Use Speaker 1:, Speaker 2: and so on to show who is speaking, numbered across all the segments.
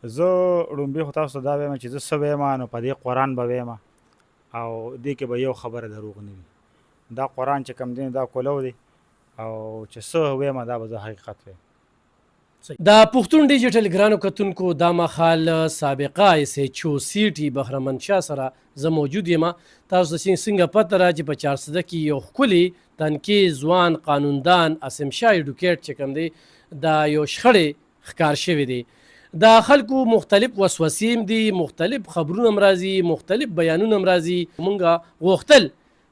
Speaker 1: زه ړومبي خو تاسو ته دا وایم چې زه څه ویم نو په دې قرآن به ویم او دې کې به یو خبره دروغ نه وي. دا قرآن چې کوم دی دا کولو دی او چې څه ویم دا به زه حقیقت ویم.
Speaker 2: د پښتون ډیجیټل ګرانو کتونکو دا مخال سابقه اس ایچ او سی ټي بهرمنشاه سره زه موجود یم. تاسو څنګه پته را چې په 400 کې یو ښکلي تنکي ځوان قانوندان اسم شاه ایډوکیټ چې کوم دی دا یو شخړې ښکار شوی دی. د خلکو مختلف وسوسې دي، مختلف خبرونه هم راځي، مختلف بیانونه هم راځي. مونږ غوښتل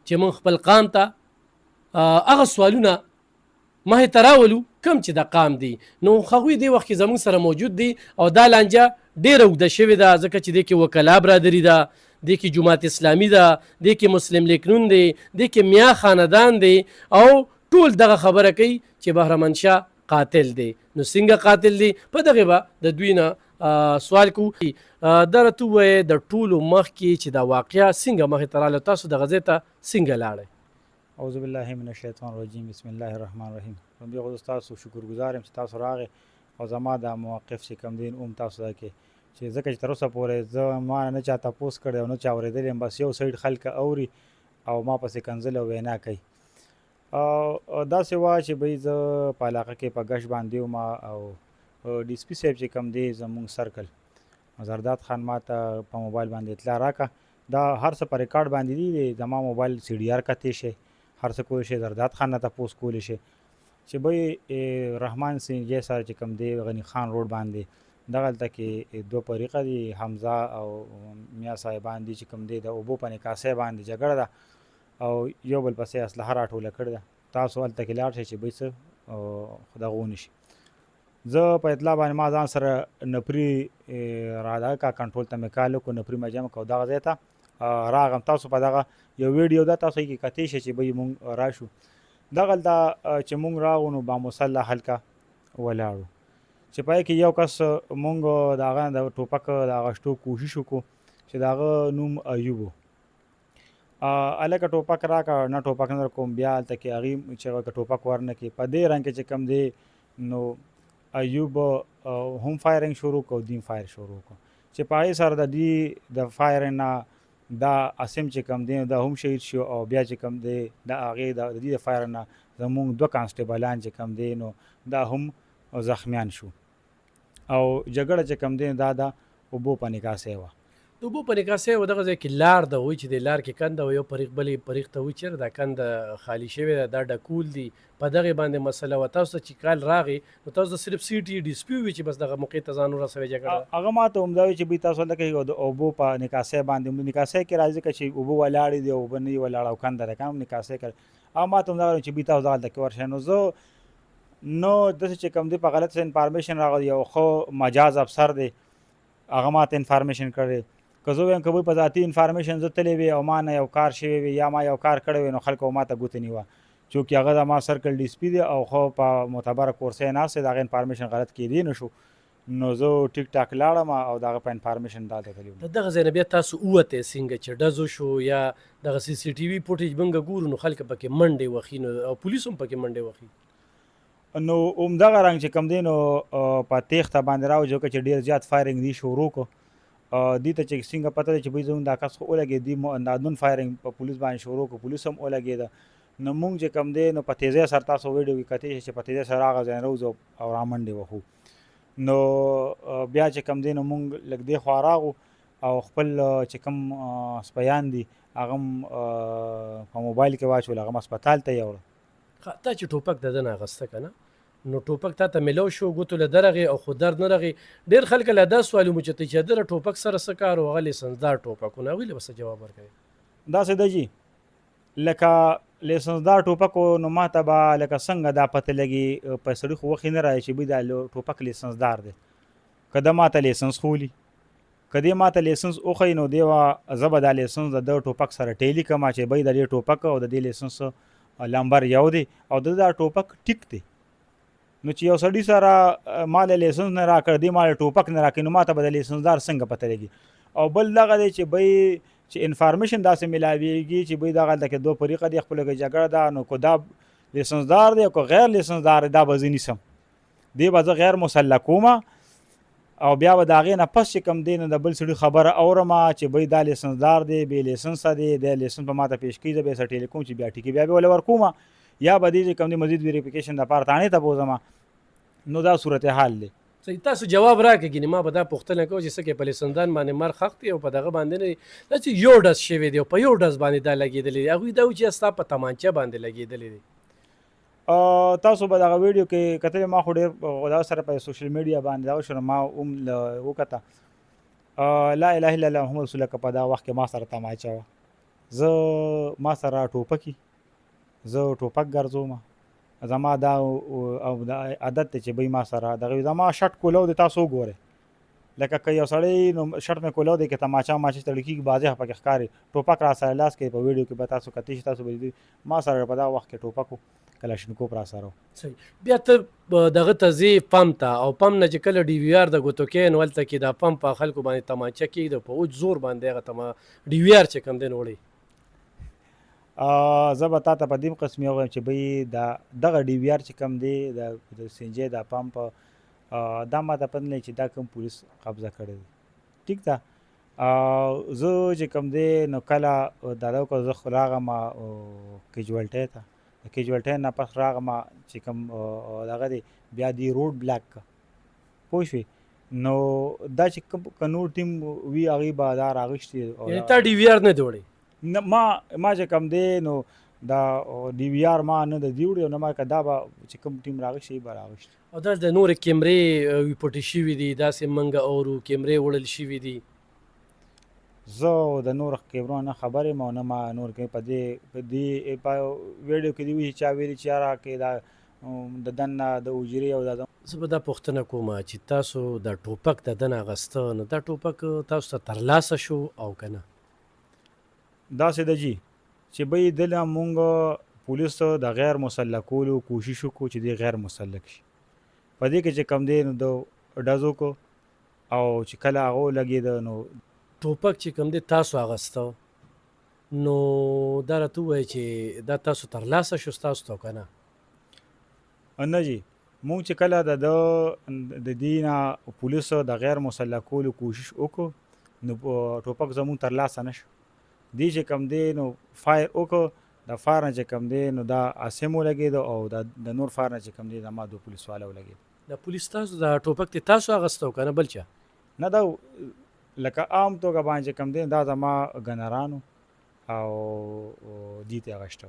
Speaker 2: چې مونږ خپل قام ته هغه سوالونه مخې ته راولو کوم چې د قام دی. نو هغوی دې وخت کې زموږ سره موجود دي او دا لانجه ډېره اوږده شوې ده ځکه چې دې کې وکلا برادري ده، دې کې جماعت اسلامي ده، دې کې مسلم لیگ نون دی، دې کې میا خاندان دی او ټول دغه خبره کوي چې بهرمنشاه قاتل دی. نو څنګه قاتل دی؟ په دغې به د دوی نه سوال کوو. دا راته ووایه د ټولو مخکې چې دا واقعه څنګه مخې ته راغله، تاسو دغه ځای ته څنګه لاړئ؟
Speaker 1: اعوذ بالله من الشیطان الرجیم، بسم الله الرحمن الرحیم. لومبي خو تاسو شکرګزار یم چې تاسو راغی او زما دا موقف چې کوم دین تاسو دا کې چې ځکه چې تر اوسه پورې زه ما نه چا تپوس کړی او نه چا اورېدلی یم، بس یو سایډ خلک اوري او ما پسې کنځل او وینا کوي. داسې وه چې بهی زه په علاقه کې په ګشت باندې وم او ډي سي پي صاحب چې کوم دی زمونږ سرکل زرداد خان ما ته په موبایل باندې اطلاع راکړه. دا هر څه په ریکارډ باندې دي، زما موبایل سی ډي آر کتی شي، هر څه کولی شي، زرداد خان نه تپوس کولی شي چې بهی رحمان سینجی سره چې کوم دی غني خان روډ باندې دغلته کې دوه فریقه دي، حمزه او میا صاحبان دي چې کوم دی د اوبو په نکاسۍ باندې جګړه ده او یو بل پسې اسلحه راټوله کړې ده. تاسو هلته کې لاړ شئ چې بهی څه دغه ونشي. زه په اطلاع باندې ما ځان سره نفري را کا کنټرول ته مې کال وکړو، نفري مجمع کو دغه ځای ته راغم. تاسو په دغه یو ویډیو ده تاسو کې کتی شئ چې بهی مونږ راشو. دغلته چې مونږ راغو نو بامسلح هلکه ولاړو چې پای کې یو کس مونږ د هغه د ټوپک د اغشتو کوشش وکړو چې د هغه نوم ایوب و. هلکه ټوپک راکړه، نه ټوپک نه درکوم. بیا هلته کې هغې چې هغه ټوپک ورنه کړي په دې رنګ کې چې کوم دی نو ایوب هم فایرنګ شروع کړو، دیم فایر شروع کړو چې په هغې سره د دې د فایرنګ نه دا اسم چې کوم دی دا هم شهید شو او بیا چې کوم دی د هغې د دې د فایر نه زمونږ دوه کانسټیبلان چې کوم دی نو دا هم زخمیان شو او جګړه چې کوم دی دا د اوبو په نکاسۍ وه.
Speaker 2: د اوبو په نکاسۍ و دغه ځای کې لار ده وایي چې د لار کې کنده و، یو فریق بلې فریق ته وایي چېرې دا کنده خالي شوې ده، دا ډکول دي، په دغې باندې مسله وه. تاسو ته چې کال راغی نو تاسو ته صرف سی ټي ډي سي پي وي چې بس دغه موقع ته ځان ورسوئ جګړه؟
Speaker 1: هغه ما ته همدا وایي چې بهی تاسو هلته د اوبو په نکاسۍ باندې نکاسۍ کې راځي که چې اوبه ولاړې دي اوبه نه دي ولاړه او کنده ده که هم نکاسۍ کوي. هغه ما ته همدا وایي چې بهی تاسو دغلته کې ورشئ. نو زه نو داسې چې کوم دی په غلط انفارمیشن راغلی، یو ښه مجاز افسر دی هغه ما ته انفارمیشن کړی. که زه ویم که به په ذاتي انفارمیشن زه تللی وي او ما نه یو کار شوی وي یا ما یو کار کړی وي نو خلکو ما ته ګوتې نیوه، چونکې هغه د ما سرکل ډي سي پي دی او خو په معتبره کورسۍ ناست دی، د هغه انفارمیشن غلط کیدی نه شو. نو زه ټیک ټاک لاړم او د هغه په انفارمیشن دلته تللی وم.
Speaker 2: د دغه ځای نه بیا تاسو ووتئ څنګه چې ډزو شو یا دغه سی سی ټي وي فوټیج موږ ګورو نو خلک پکې منډې وخي نو او پولیس هم پکې منډې وخي.
Speaker 1: نو همدغه رنګ چې کوم دی نو په تیښته باندې راوځو که چې ډېر زیات فایرنګ دی شروع کړو. دې ته چې څنګه پته ده چې بهی زموږ دا کس خو ولګېد، دې اندادون فایرنګ په پولیس باندې شروع کړو، پولیس هم ولګېده. نو مونږ چې کوم دی نو په تیزۍ سره تاسو ویډیو کې کتی شئ چې په تیزۍ سره هغه ځای نه وځو او رامنډې وهو. نو بیا چې کوم دی نو مونږ لږ دې خوا راغو او خپل چې کوم سپیان دي هغه هم په موبایل کې واچول، هغه هم هسپتال ته یوړه.
Speaker 2: تا چې ټوپک د ده نه اخیسته که نه نو ټوپک تا ته میلو شو، ګوتو له درغې او خو درد نه رغې. ډېر خلک له دا سوال وموچتئ چې ده له ټوپک سره څه کار و، هغه لیسنسدار ټوپکونه، هغوی له به څه جواب ورکوي؟
Speaker 1: داسې ده جي لکه لیسنسدار ټوپک و نو ما ته به لکه څنګه دا پته لګي په سړي خو وخې نه راځي چې بهی دا ټوپک لیسنسدار دی. که ده ما ته لیسنس خولي، که دې ما ته لیسنس وښیي نو دی به زه به دا لیسنس د ده ټوپک سره ټیلي کړم چې بهی د دې ټوپک او د دې لیسنس لمبر یو دی او د دا ټوپک ټیک دی. نو چې یو سړي سره ما له لیسنس نه راکړ، دی ما له ټوپک نه راکړي، نو ما ته به د لیسنسدار څنګه پته لګي؟ او بل دغه دی چې بهی چې انفارمیشن داسې میلاویږي چې بهی دغلته کې دوه فریقه دي، خپله کې جګړه ده، نو که دا لیسنسدار دی او که غیر لیسنسدار دی دا به زه نیسم، دی به زه غیر مسلح کومه او بیا به د هغې نه پس چې کوم دی نو د بل سړي خبره اورم چې بی دا لیسنسدار دی بې لیسنسه دی د لیسنس په ماته پیش کوي زه به یې سټیلی کوم چې بیا ټیکې بیا به ولې ورکوم یا به دې چې کوم دی مزید ویریفیکیشن دپاره تاڼې ته بوځم نو دا صورتحال دی.
Speaker 2: صحیح تاسو جواب راکړئ ګینې ما به دا پوښتنه کوم چې څه کې په لیسندان باندې مار خښ دی او په دغه باندې نه دی دا چې یو ډز شوی دی او په یو ډز باندې دا لګېدلی دی هغوی دا و چې ستا په تمانچه باندې لګېدلی دی.
Speaker 1: تاسو به دغه ویډیو کې کتلې ما خو ډېر دا سره په سوشل میډیا باندې دغه شو ما هم وکته لا اله الا الله محمد رسول الله که په دغه وخت کې ما سره تماچه وه زه ما سره ټوپکي زه ټوپک ګرځوم زما دا عادت دی چې بی ما سره دغه زما شټ کولو دی تاسو وګورئ لکه که یو سړی نو شټ مې کولو دی که تماچه ماچه تړل کېږي بعضې پکې ښکاري ټوپک را سره لاس کې په ویډیو کې به تاسو کتی شي تاسو به ما سره په دغه وخت کې ټوپک و کلاشینکوف را سره
Speaker 2: صحیح بیا ته دغه ته ځې پم ته او پم نه چې کله ډي وي آر د ګوتوکې نو هلته کې دا پم په خلکو باندې تماچه کېږي په اوچ زور باندې هغه ډي وي آر چې کوم دی نو وړی
Speaker 1: زه به تا ته په دې قسم یو وایم چې بی دغه ډي وي آر چې کوم دی د سینجې دا پمپ دا ماته پته نه چې دا کوم پولیس قبضه کړی دی ټیک ده زه چې کوم دی نو کله دا وکړه زه راغم کیجوالټۍ ته د کیجوالټۍ نه پس راغم چې کوم دغه دی بیا دی روډ بلاک که پوه شوې نو دا چې کوم که نور ټیم وي هغوی به دا راغوښتي
Speaker 2: یعنې تا ډي وي آر نه دی وړی
Speaker 1: ما چې کوم دی نو دا ډي وي آر ما نه د دې وړی او نه ما که دا به چې کوم ټیم راغوښتي به راغوښتي
Speaker 2: او دا د نورې کیمرې پټې شوي دي داسې موږ اورو کیمرې وړل شوي دي
Speaker 1: زه د نور کیمرو نه خبر یم او نه ما نور کې په دې ویډیو کې دي وي چې چا ویلي چې یاره کې دا د دننه د اجرې او
Speaker 2: زه به دا پوښتنه کوم چې تاسو د ټوپک د دننه اخیسته نو دا ټوپک تاسو ته ترلاسه شو او که نه
Speaker 1: داسې ده جي چې بی دله مونږ پولیسو د غیر مسلح کولو کوشش وکړو چې دی غیر مسلح شي په دې کې چې کم دی نو د ډز وکړو او چې کله هغه ولګېده نو
Speaker 2: ټوپک چې کوم دی تاسو اخیسته نو دا راته ووایه چې دا تاسو ترلاسه شو ستاسو ته که نه
Speaker 1: نه جي مونږ چې کله د دې نه پولیسو د غیر مسلح کولو کوشش وکړو نو ټوپک زمونږ ترلاسه نه شو دی چې کوم دی نو فایر وکړو د فایر نه چې کوم دی نو دا اسیم ولګېده او د نور فایر نه چې کوم دی زما دو پولیس والا ولګېده
Speaker 2: د پولیس تاسو د ټوپک دی تاسو اخیسته که نه بل چا
Speaker 1: نه دا لکه عام توګه باندې کوم دی دا زما ګنرانو او دې ته اخیسته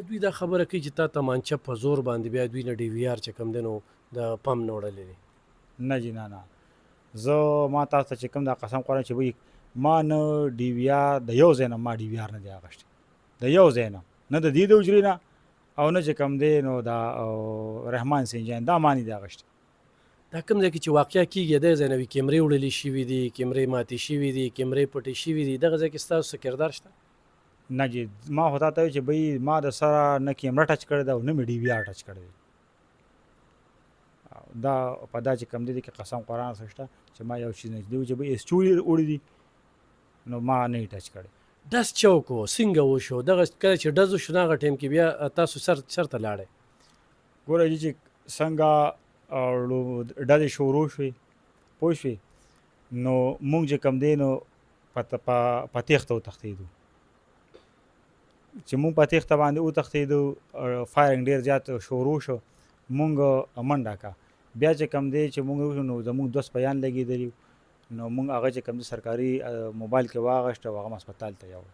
Speaker 2: دوی دا خبره کوي چې تا تمانچه په زور باندې بیا دوی نه ډي وي آر چې کوم دی نو د پم نه وړلی دی
Speaker 1: نه جي نه زه ما تاسو ته چې کوم دا قسم خورم چې وایي ما نه ډي وي آر د یو ځای نه ما ډي وي آر نه دی اخیستی د یو ځای نه د دې د اجرې نه او نه چې کوم دی نو دا رحمان سینجان دا ما نه دی اخیستی
Speaker 2: دا کوم ځای کې چې واقعه کېږي دغه ځای نه وي کیمرې وړلې شوي دي کیمرې ماتې شوي دي کیمرې پټې شوي دي دغه ځای کې ستاسو څه کردار شته
Speaker 1: نه جي ما خو تا ته چې بی ما د سره نه کیمره ټچ کړی ده او نه مې ډي وي آر ټچ کړی دی دا په دا چې کوم دی کې قسم قرآن سره شته چې ما یو شي نږدې و چې بی اسټوري وړي دي نو ما نه یې ټچ کړی
Speaker 2: ډز چوک و څنګه وشو دغه کله چې ډز وشو هغه ټایم کې بیا تاسو چېرته لاړئ
Speaker 1: ګوره جي چې څنګه ډزې شروع شوې پوه شوې نو مونږ چې کوم دی نو په تېښته وتښتېدو چې مونږ په تېښته باندې وتښتېدو فایرنګ ډېر زیات شروع شو مونږ منډه کړه بیا چې کوم دی چې مونږ نو زمونږ دوه سپیان لګېدلي نو مونږ هغه چې کوم دی سرکاري موبایل کې واغېسته او هغه هسپتال ته یوړ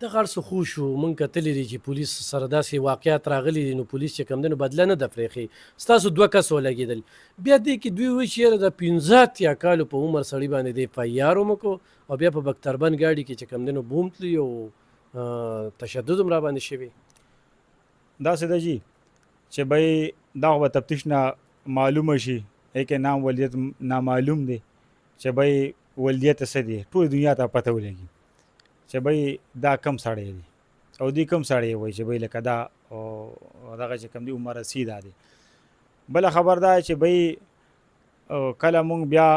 Speaker 2: دغه هر څه خو شو مونږ کتلی دي چې پولیس سره داسې واقعیات راغلي دي نو پولیس چې کوم دی نو بدله نه ده پرېښې ستاسو دوه کس ولګېدل بیا دې کې دوی وایي چې یاره د 15 اتیا کالو په عمر سړي باندې د اف آی آر هم وکړو او بیا په بختربند ګاډي کې چې کوم دی نو بوم تلي او تشدد هم را باندې شوي
Speaker 1: داسې ده جي چې بی دا خو به تفتیش نه معلومه شي کې نام ولیت نامعلوم دی چې بی ولیت څه دی ټول دنیا ته پته ولګي چې بی دا کم سړی دی او دی کم سړی وایي چې بی لکه دا دغه چې کوم دی عمر رسیدا دی بله خبر دا چې بی کله مونږ بیا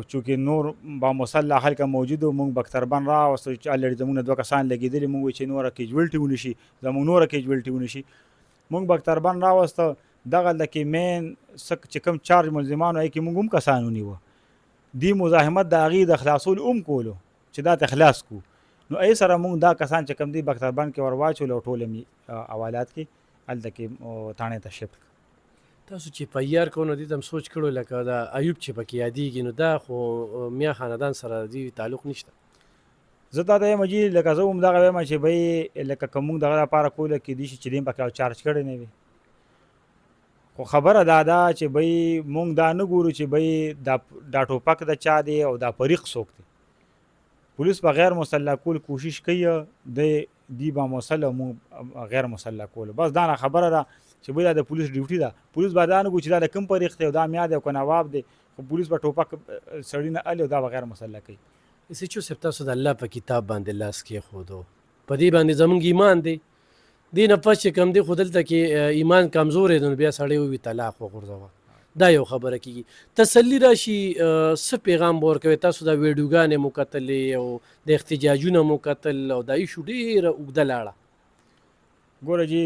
Speaker 1: چونکې نور با مسلح خلک موجود و مونږ بختربند راوستو چې الرېډي زمونږ نه دوه کسان لګېدلي مونږ وایي چې نوره کیجوالټي ونه شي زمونږ نوره کیجوالټي ونه شي مونږ بختربند راوسته دغه هلته کې مین چې کوم چارج ملزمانو هغې کې مونږ هم کسان ونیوه دی مزاحمت د هغې د خلاصول کولو چې دا ته خلاص کو نو ای سره مونږ دا کسان چې کم دي بختربند کې ور واچول او ټول یې حوالات کې هلته کې تاڼې ته شفت
Speaker 2: تاسو چې په یار کو نو دې تم سوچ کړو لکه دا ایوب چې پکې یادېږي نو دا خو میا خاندان سره دې تعلق نشته
Speaker 1: زه دا ته وایم چې لکه زه هم دغه وایم چې بی لکه که مونږ دغه لپاره کولی کېدای شي چې دې پکې چارج کړی نه وي خو خبره دا ده چې بی مونږ دا نه ګورو چې بی دا ټوپک د چا دی او دا فریق څوک دی پولیس په غیر مسلح کول کوشش کوي دی با مسلح مونږ غیر مسلح کول بس دا نه خبره ده چې بی دا د پولیس ډیوټي ده پولیس به دا نه ګوري چې دا د کوم فریق دی او دا میا دی او که نواب دی خو پولیس به ټوپک سړي نه الي او دا به غیر مسلح کوي
Speaker 2: SHO صاحب تاسو د الله په کتاب باندې لاس کېښودو په دې باندې زمونږ ایمان دی دې نه پس چې کوم دی خو دلته کې ایمان کمزور دی نو بیا سړی ووي طلاق وغورځوه دا یو خبره کېږي تسلي راشي څه پیغام به ورکوي تاسو دا ویډیوګانې مو کتلې او د احتجاجونه مو کتل او دا ایشو ډېره اوږده لاړه
Speaker 1: ګوره جي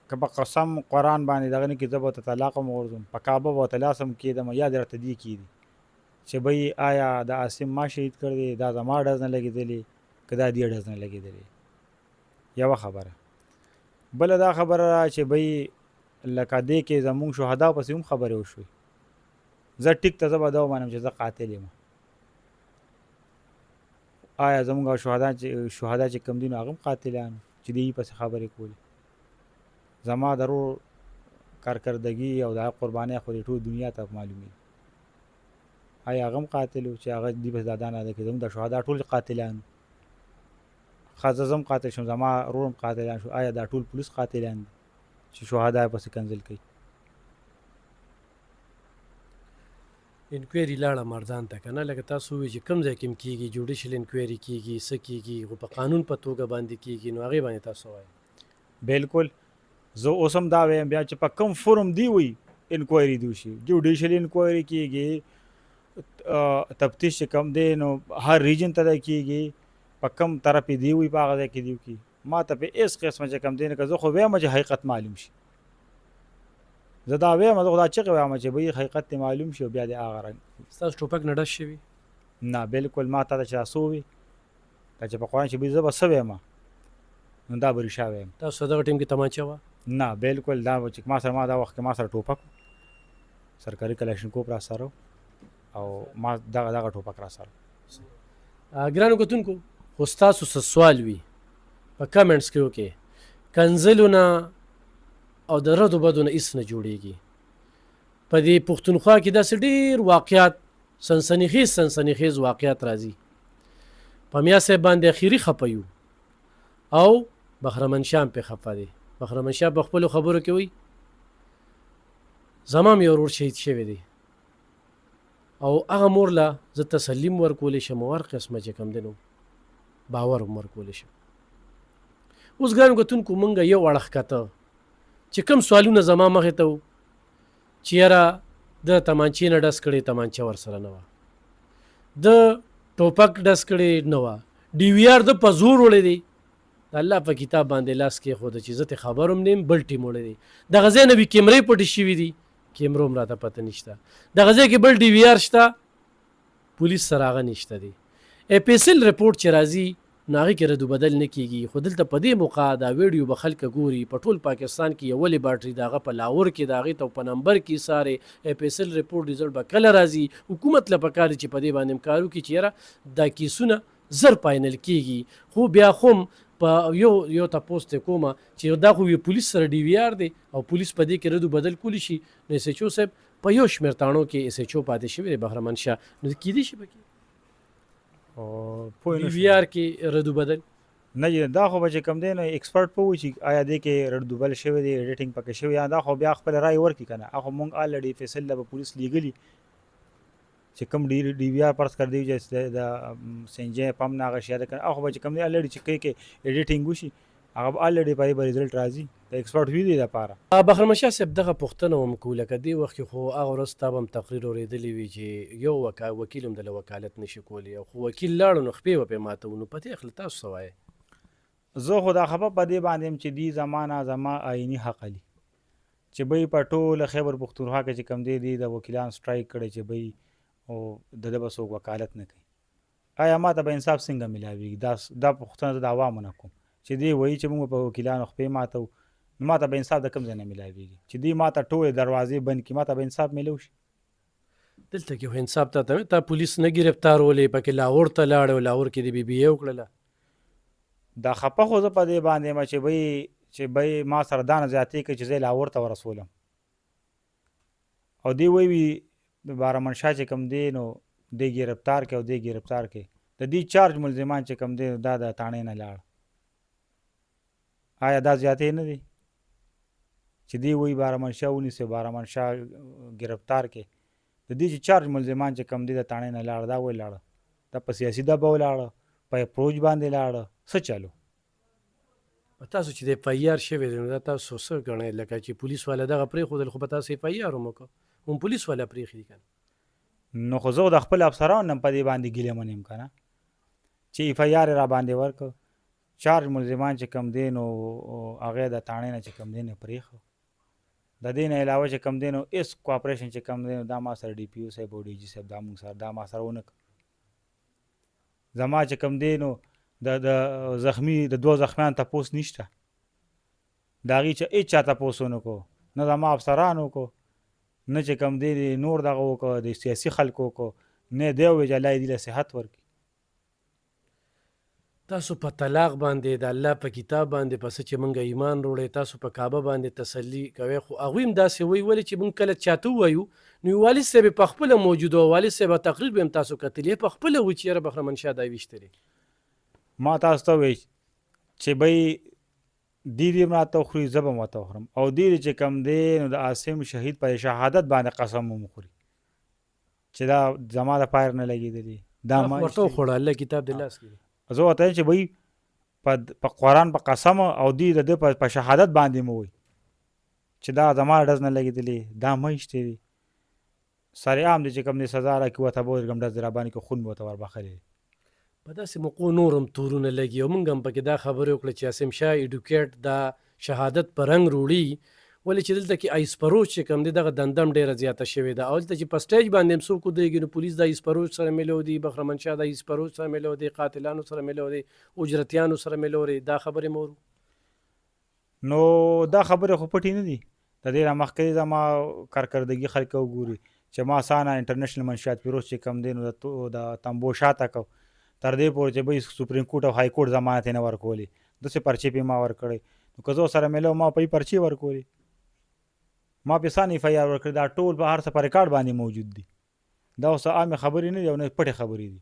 Speaker 1: که په قسم قرآن باندې دغه نه کې زه به ورته طلاق هم وغورځوم په کعبه به ورته لاس هم کېدم یا دې راته دې کېدي چې بی آیا د عاصم ما شهید کړ دی دا زما ډز نه لګېدلې که دا دې ډز نه لګېدلې یوه خبره بله دا خبره ده چې بی لکه دې کې زمونږ شهدا پسې هم خبرې وشوې زه ټیک ته زه به دا ومنم چې زه قاتل یم آیا زمونږ شهدا چې کم دي نو هغه هم قاتلان چې دې پسې خبرې کولې زما درور کارکردګي او د قربانۍ خو دې ټول دنیا ته معلومي آیا هغه هم قاتل و چې هغه دې پسې دا نه ده کې زموږ د شهدا ټول قاتلان ښځه زه هم قاتل شم زما رور هم قاتلان شو آیا دا ټول پولیس قاتلان دي چې شهدا یې پسې کنځل کوي
Speaker 2: انکوایري لاړه مردان ته که نه لکه تاسو ووایئ چې کوم ځای کې هم کېږي جوډیشل انکوایري کېږي څه کېږي خو په قانون په توګه باندې کېږي نو هغې باندې تاسو وایئ
Speaker 1: بالکل زه اوس هم دا وایم بیا چې په کوم فورم دی وي انکوایري دی وشي جوډیشل انکوایري کېږي تفتیش چې کوم دی نو هر ریجن ته دی کېږي په کوم طرف دی وي په هغه ځای کې دی وکړي ما ته په هېڅ قسمه چې کوم دی نه که زه خو وایم چې حقیقت معلوم شي زه دا وایم زه خو دا چغې وایم چې بهی حقیقت دې معلوم شي او بیا دې هغه رنګ
Speaker 2: ستاسو ټوپک نه ډز شوي
Speaker 1: نه بالکل ما تا ته چې دا څه ووي دا چې په قرآن چې بهی زه به څه وایم نو دا به رښتیا وایم
Speaker 2: تاسو دغه ټیم کې تمانچه وه
Speaker 1: نه بالکل دا به چې ما دا وخت کې ما سره ټوپک سرکاري کلاشینکوف را سره او ما دغه ټوپک را سره
Speaker 2: ګرانو کتونکو خو ستاسو څه سوال وي په کمنټس کې وکړئ کنځلونه او د ردو بدو نه هېڅ نه جوړېږي په دې پښتونخوا کې داسې ډېر واقعات سنسنیخیز واقعات راځي په میا صاحب باندې اخري خفه یو او بهرمن شاه هم پرې خفه دی بهرمن شاه په خپلو خبرو کې وایي زما مې ورور شهید شوی دی او هغه مور له زه تسلي هم ورکولی شم او هر قسمه چې کوم دی نو باور هم ورکولی شم اوس ګرانو کتونکو مونږ یو اړخ کته چې کوم سوالونه زما مخې ته و چې یاره د تمانچې نه ډز کړې تمانچه ورسره نه وه د ټوپک ډز کړې نه وه ډي وي آر د په زور وړی دی د الله په کتاب باندې لاس کېښوده چې زه ترې خبر هم نیم بل ټیم وړی دی دغه ځای نه وي کیمرې پټې شوي دي کیمرو هم راته پته نشته دغه ځای کې بل ډي وي آر شته پولیس سره هغه نشته دی اپیسل رپورټ چې راځي نو هغې کې ردو بدل نه کېږي خو دلته په دې موقع دا ویډیو به خلکه ګوري په ټول پاکستان کې یو ولې باټري د هغه په لاهور کې د هغې ته په نمبر کې سارې اپیسل رپورټ ریزلټ به کله راځي حکومت له پکار چې په دې باندې هم کار وکړي چې یاره دا کیسونه زر فاینل کېږي خو بیا خو په یو تپوس ته کومه چې دا خو پولیس سره ډي وي آر دی او پولیس په دې کې ردو بدل کولی شي نو SHO صاحب په یو شمېر تاڼو کې SHO پاتې شوی دی بهرمن شاه نو کېدای شي پکې ډي وي آر کې ردو بدل
Speaker 1: نه دا خو به چې کوم دی نو ایکسپرټ په وایي چې آیا دې کې ردوبل شوی دی ایډیټینګ پکې شوی یا دا خو بیا خپل رای ورکړي که نه هغه مونږ الریډي فیصل له به پولیس لیږلي چې کوم ډي وي آر پرس کړ دی چې د سنجې پم نه هغه شی ده که هغه به چې کوم دی الریډي چې کوي کې ایډیټینګ وشي هغه به الریډي پرې به ریزلټ راځي د ایکسپرټ وي دی دپاره
Speaker 2: بهرمن شاه صاحب دغه پوښتنه هم کوله که دې وخت کې خو هغه ورځ تا به هم تقریر اورېدلی وي چې یو وکیل هم دله وکالت نشي کولی او خو وکیل لاړو نو خپې به پرې ماته نو په دې اخله تاسو څه وایې
Speaker 1: زه خو دا خبر په دې باندې یم چې دې زمانه زما آیني حق علي چې بی په ټوله خیبر پښتونخوا کې چې کوم دی د وکیلان سټرایک کړی چې بی او د ده به څوک وکالت نه کوي. آیا ما ته به انصاف څنګه میلاویږي؟ دا پوښتنه زه د عوامو نه کوم چې دوی وایي چې موږ په وکیلانو خپې ماتو، نو ما ته به انصاف د کوم ځای نه میلاویږي چې دوی ما ته ټولې دروازې بند کړي، ما ته به انصاف میلو شي؟
Speaker 2: دلته کې خو انصاف تا پولیس نه ګرفتارولې، پکې لاهور ته لاړې او لاهور کې د بي بي اے وکړله.
Speaker 1: دا خپه خو زه په دې باندې یم چې بی ما سره دا نه زیاتې کړي چې زه یې لاهور ته ورسولم، او دوی وایي د بهرامن شاه چې کوم دی نو دی ګرفتار کړي او دی ګرفتار کړي. د دې چارج ملزمان چې کوم دی دا د تاڼې نه لاړ. آیا دا زیاتې نه دی چې دی وایي بهرامن شاه ونیسي، بهرامن شاه ګرفتار کړي؟ د دې چې چارج ملزمان چې کوم دی د تاڼې نه لاړ، دا ولې لاړه؟ دا په سیاسي دبه ولاړه، په اپروچ باندې لاړه، څه چلو؟
Speaker 2: په تاسو چې د اف آی آر شوی دی نو دا تاسو څه ګڼئ؟ لکه چې پولیس والا دغه پرېښودل، خو په تاسو اف آی آر هم وکړه، هم پولیس والا پرېښي دي که نه؟
Speaker 1: نو خو زه د خپل افسرانو نه په دې باندې ګیله من یم که نه چې اف آی آر یې را باندې ورکړ، چارج ملزمان چې کوم دی نو هغه د تاڼې نه چې کوم دی نه پرېښه. د دې نه علاوه چې کوم دی نو هېڅ کوآپریشن چې کوم دی نو دا ما سره ډي پي او صاحب او ډي جي صاحب دا مونږ سره دا ما سره ونه کړ. زما چې کوم دی نو د زخمی د دوه زخمیان تپوس نشته، د هغې چې هېڅ چا تپوس ونه کړو، نه زما افسران وکړو، نه چې کوم دی نور دغه وکړه د سیاسي خلکو وکړو، نه دی وویل چې الله یې دې له صحت ورکړي.
Speaker 2: تاسو په طلاق باندې د الله په کتاب باندې پس چې مونږ ایمان وروړی، تاسو په کعبه باندې تسلي کوئ، خو هغوی هم داسې وایي ولې چې مونږ کله چاته ووایو نو والد صاحب په خپله موجود و، والد صاحب تقریر به هم تاسو کتلی په خپله وایي چې یاره بهرامن شاه دا ویشتلی.
Speaker 1: ما تاسو ته وایي چې بی دی دې راته وخوري، زه به هم ورته وخورم، او دی چې کوم دی نو د عاصم شهید په شهادت باندې قسم هم وخوري چې دا زما د پایر نه لګېدلي، دا ما
Speaker 2: ورته وخوړه، الله کتاب د لاس کې.
Speaker 1: زه ورته وایم چې بی په قرآن په قسم او دی د ده په شهادت باندې مو وایي چې دا زما ډز نه لګېدلي، دا مه ایشتې دي، سر عام دی چې کوم دی سزا راکړي ورته به ورکړم ډز را باندې که خون به ورته وربخلی.
Speaker 2: په داسې موقعو نور هم تورونه لګي او موږ هم پکې دا خبرې وکړه چې عاصم شاه ایډوکیټ دا شهادت په رنګ روړي، ولې چې دلته کې ایسپروچ چې کوم دی دغه دندم ډېره زیاته شوې ده، او دلته چې په سټیج باندې هم څوک ودرېږي نو پولیس د ایسپروچ سره میلو دي، بهرامن شاه د ایسپروچ سره میلو دي، قاتلانو سره میلو دي، اجرتیانو سره میلو دي. دا خبرې مورو
Speaker 1: نو دا خبرې خو پټې نه دي. د دې نه مخکې زما کارکردګي خلک وګوري چې ما سانه انټرنیشنل منشیات فیروز چې کوم دی نو د تمبو شاته کو تر دې پورې چې به سپریم کورټ او های کورټ ضمانت یې نه ورکولې، داسې پرچې پې ما ورکړی، نو که زه سره میلو ما پې پرچې ورکولې، ما پې سان ایف آی آر ورکړی، دا ټول به هر څه په ریکارډ باندې موجود دي. دا اوس عامې خبرې نه دي او نه پټې خبرې دي.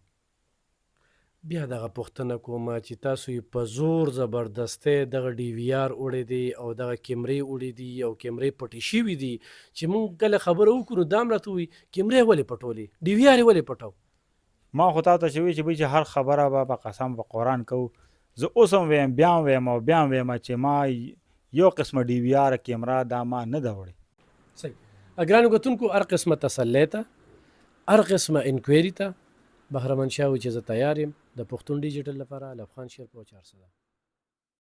Speaker 2: بیا دغه پوښتنه کومه چې تاسو یې په زور زبردستۍ دغه ډي وي آر وړی دی او دغه کیمرې وړي دي او کیمرې پټې شوي دي، چې موږ کله خبره وکړو دا هم راته وایي کیمرې ولې پټولې، ډي وي آر یې ولې پټو؟
Speaker 1: ما خو تا ته چې وایي چې بی چې هر خبره به په قسم په قرآن کوو، زه اوس هم ویم بیا هم ویم او بیا هم ویم چې ما یو قسمه ډي وي آر کیمرا دا ما نه ده وړې.
Speaker 2: صحیح. ګرانو کتونکو، هر قسمه تسلی ته، هر قسمه انکوایري ته بهرامن شاه وایي چې زه تیار یم. د پښتون ډیجیټل لپاره لبخان شیر په 400